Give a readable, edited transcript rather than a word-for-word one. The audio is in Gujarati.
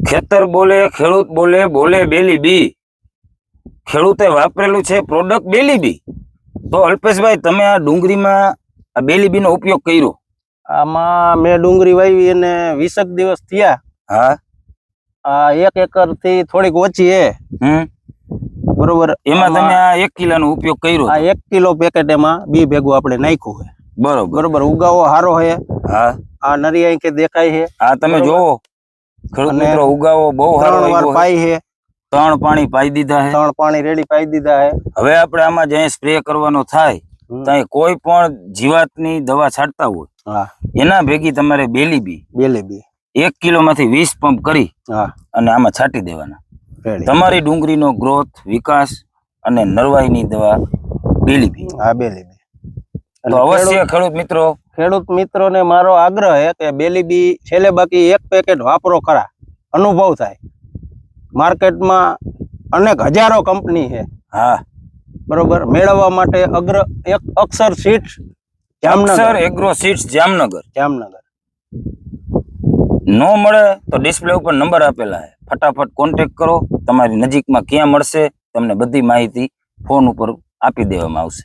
ખેતર બોલે, ખેડૂત બોલે, બોલે બેલી બી. ખેડૂતે વાપરેલું છે પ્રોડક્ટ બેલી બી. તો અલ્પેશભાઈ, તમે આ ડુંગળીમાં આ બેલી બી નો ઉપયોગ કર્યો? આમાં મેં ડુંગળી વાવી અને 20 દિવસ થયા. હા. આ 1 એકર થી થોડીક ઓછી હે. બરોબર. એમાં તમે આ 1 કિલોનો ઉપયોગ કર્યો? આ 1 કિલો પેકેટ એમાં બી ભેગું આપણે નાખ્યું છે. બરોબર બરોબર. ઉગાવો સારો છે. હા. આ નરી આંખે દેખાય છે. આ તમે જોવો ખેડૂત મિત્રો, ઉગાવો બહુ સારો 3 વાર પાઈ છે. 3 પાણી પાઈ દીધા છે. 3 પાણી રેડી પાઈ દીધા છે. હવે આપણે આમાં જે સ્પ્રે કરવાનો થાય ત્યાં કોઈ પણ જીવાતની દવા છાંટતા હોય, હા, એના ભેગી તમારે બેલી બી 1 કિલો માંથી 20 પંપ કરી અને આમાં છાંટી દેવાના. તમારી ડુંગળીનો ગ્રોથ, વિકાસ અને નરવાઈની દવા બેલી બી. હા, બેલી બી. તો અવશ્ય ખેડૂત મિત્રોને મારો આગ્રહ છે કે બેલી બી છેલ્લે બાકી 1 પેકેટ વાપરો ખરા, અનુભવ થાય. માર્કેટમાં અનેક હજારો કંપની છે. હા, બરોબર. મેળવવા માટે Akshar seeds Jamnagar, agro seeds Jamnagar. નો મળે તો ડિસ્પ્લે ઉપર નંબર આપેલા છે, ફટાફટ કોન્ટેક્ટ કરો. તમારી નજીકમાં ક્યાં મળશે તમને બધી માહિતી ફોન ઉપર આપી દેવામાં આવશે.